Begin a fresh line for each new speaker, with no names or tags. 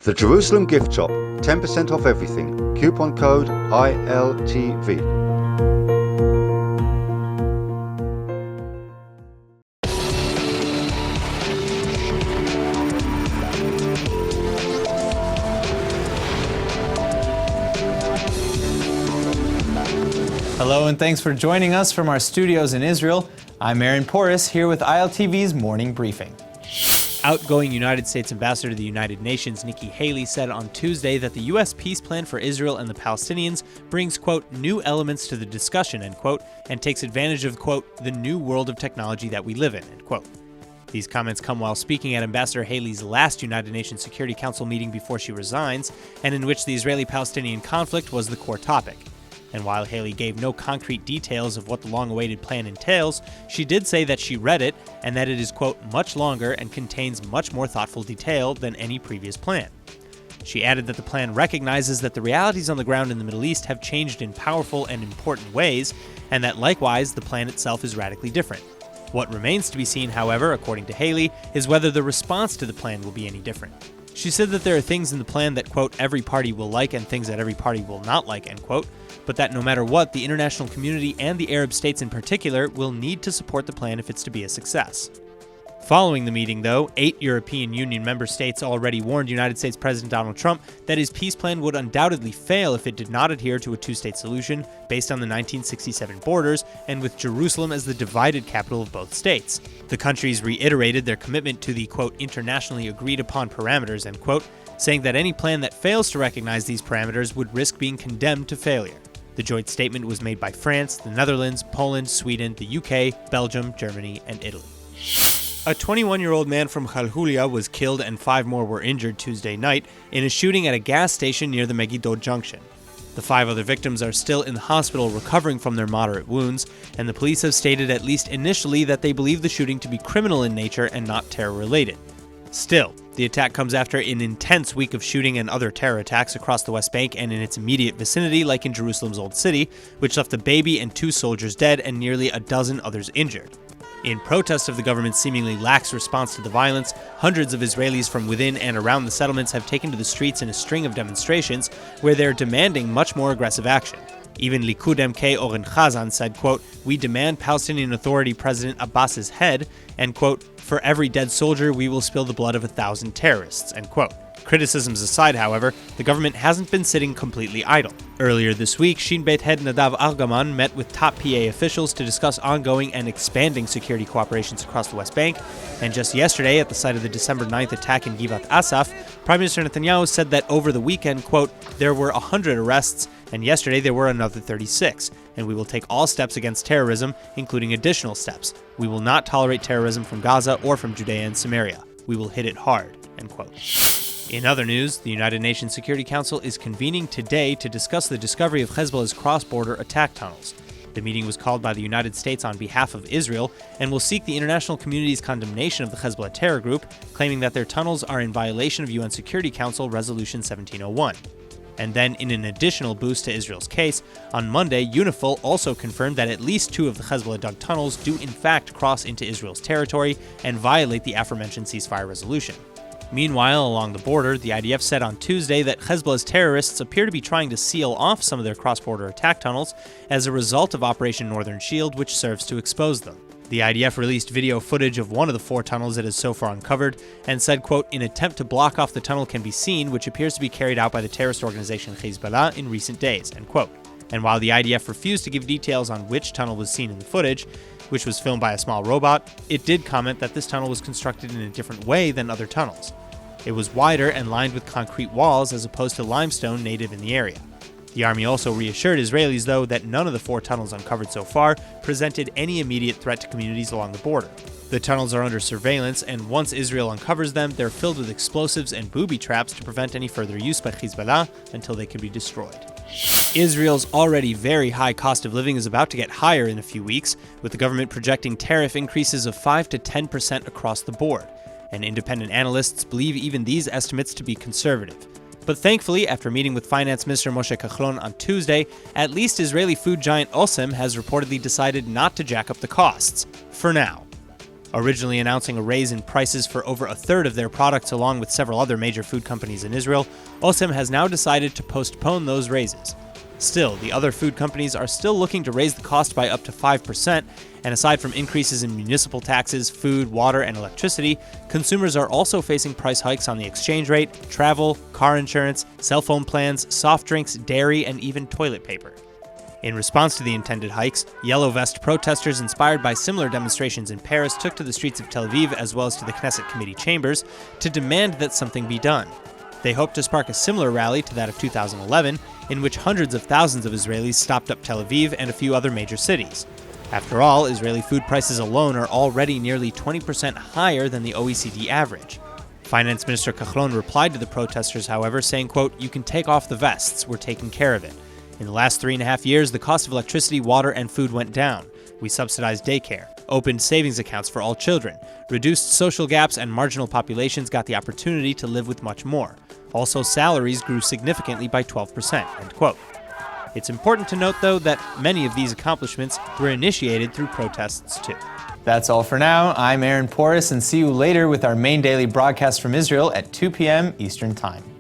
The Jerusalem Gift Shop, 10% off everything. Coupon code ILTV.
Hello and thanks for joining us from our studios in Israel. I'm Aaron Porras here with ILTV's Morning Briefing. Outgoing United States Ambassador to the United Nations Nikki Haley said on Tuesday that the U.S. peace plan for Israel and the Palestinians brings, quote, new elements to the discussion, end quote, and takes advantage of, quote, the new world of technology that we live in, end quote. These comments come while speaking at Ambassador Haley's last United Nations Security Council meeting before she resigns, and in which the Israeli-Palestinian conflict was the core topic. And while Haley gave no concrete details of what the long-awaited plan entails, she did say that she read it and that it is, quote, much longer and contains much more thoughtful detail than any previous plan. She added that the plan recognizes that the realities on the ground in the Middle East have changed in powerful and important ways, and that likewise the plan itself is radically different. What remains to be seen, however, according to Haley, is whether the response to the plan will be any different. She said that there are things in the plan that, quote, every party will like and things that every party will not like, end quote, but that no matter what, the international community and the Arab states in particular will need to support the plan if it's to be a success. Following the meeting, though, 8 European Union member states already warned United States President Donald Trump that his peace plan would undoubtedly fail if it did not adhere to a two-state solution based on the 1967 borders and with Jerusalem as the divided capital of both states. The countries reiterated their commitment to the, quote, internationally agreed upon parameters, end quote, saying that any plan that fails to recognize these parameters would risk being condemned to failure. The joint statement was made by France, the Netherlands, Poland, Sweden, the UK, Belgium, Germany, and Italy. A 21-year-old man from Khalhulia was killed and 5 more were injured Tuesday night in a shooting at a gas station near the Megiddo Junction. The 5 other victims are still in the hospital recovering from their moderate wounds, and the police have stated at least initially that they believe the shooting to be criminal in nature and not terror-related. Still, the attack comes after an intense week of shooting and other terror attacks across the West Bank and in its immediate vicinity, like in Jerusalem's Old City, which left a baby and 2 soldiers dead and nearly a dozen others injured. In protest of the government's seemingly lax response to the violence, hundreds of Israelis from within and around the settlements have taken to the streets in a string of demonstrations where they're demanding much more aggressive action. Even Likud MK Oren Chazan said, quote, we demand Palestinian Authority President Abbas's head, and, quote, for every dead soldier we will spill the blood of 1,000 terrorists, end quote. Criticisms aside, however, the government hasn't been sitting completely idle. Earlier this week, Shin Bet head Nadav Argaman met with top PA officials to discuss ongoing and expanding security cooperations across the West Bank, and just yesterday, at the site of the December 9th attack in Givat Asaf, Prime Minister Netanyahu said that over the weekend, quote, there were 100 arrests, and yesterday there were another 36, and we will take all steps against terrorism, including additional steps. We will not tolerate terrorism from Gaza or from Judea and Samaria. We will hit it hard, end quote. In other news, the United Nations Security Council is convening today to discuss the discovery of Hezbollah's cross-border attack tunnels. The meeting was called by the United States on behalf of Israel and will seek the international community's condemnation of the Hezbollah terror group, claiming that their tunnels are in violation of UN Security Council Resolution 1701. And then, in an additional boost to Israel's case, on Monday, UNIFIL also confirmed that at least 2 of the Hezbollah-dug tunnels do in fact cross into Israel's territory and violate the aforementioned ceasefire resolution. Meanwhile, along the border, the IDF said on Tuesday that Hezbollah's terrorists appear to be trying to seal off some of their cross-border attack tunnels as a result of Operation Northern Shield, which serves to expose them. The IDF released video footage of one of the 4 tunnels it has so far uncovered and said, quote, an attempt to block off the tunnel can be seen, which appears to be carried out by the terrorist organization HEZBOLLAH in recent days, end quote. And while the IDF refused to give details on which tunnel was seen in the footage, which was filmed by a small robot, it did comment that this tunnel was constructed in a different way than other tunnels. It was wider and lined with concrete walls as opposed to limestone native in the area. The army also reassured Israelis, though, that none of the 4 tunnels uncovered so far presented any immediate threat to communities along the border. The tunnels are under surveillance, and once Israel uncovers them, they're filled with explosives and booby traps to prevent any further use by Hezbollah until they can be destroyed. Israel's already very high cost of living is about to get higher in a few weeks, with the government projecting tariff increases of 5 to 10% across the board. And independent analysts believe even these estimates to be conservative. But thankfully, after meeting with Finance Minister Moshe Kachlon on Tuesday, at least Israeli food giant OSEM has reportedly decided not to jack up the costs. For now. Originally announcing a raise in prices for over a third of their products along with several other major food companies in Israel, OSEM has now decided to postpone those raises. Still, the other food companies are still looking to raise the cost by up to 5%, and aside from increases in municipal taxes, food, water, and electricity, consumers are also facing price hikes on the exchange rate, travel, car insurance, cell phone plans, soft drinks, dairy, and even toilet paper. In response to the intended hikes, Yellow Vest protesters inspired by similar demonstrations in Paris took to the streets of Tel Aviv as well as to the Knesset committee chambers to demand that something be done. They hope to spark a similar rally to that of 2011, in which hundreds of thousands of Israelis stopped up Tel Aviv and a few other major cities. After all, Israeli food prices alone are already nearly 20% higher than the OECD average. Finance Minister Kahlon replied to the protesters, however, saying, quote, "You can take off the vests, we're taking care of it. In the last 3.5 years, the cost of electricity, water, and food went down. We subsidized daycare, opened savings accounts for all children, reduced social gaps, and marginal populations got the opportunity to live with much more. Also, salaries grew significantly by 12%, end quote. It's important to note, though, that many of these accomplishments were initiated through protests, too. That's all for now. I'm Aaron Porras, and see you later with our main daily broadcast from Israel at 2 p.m. Eastern Time.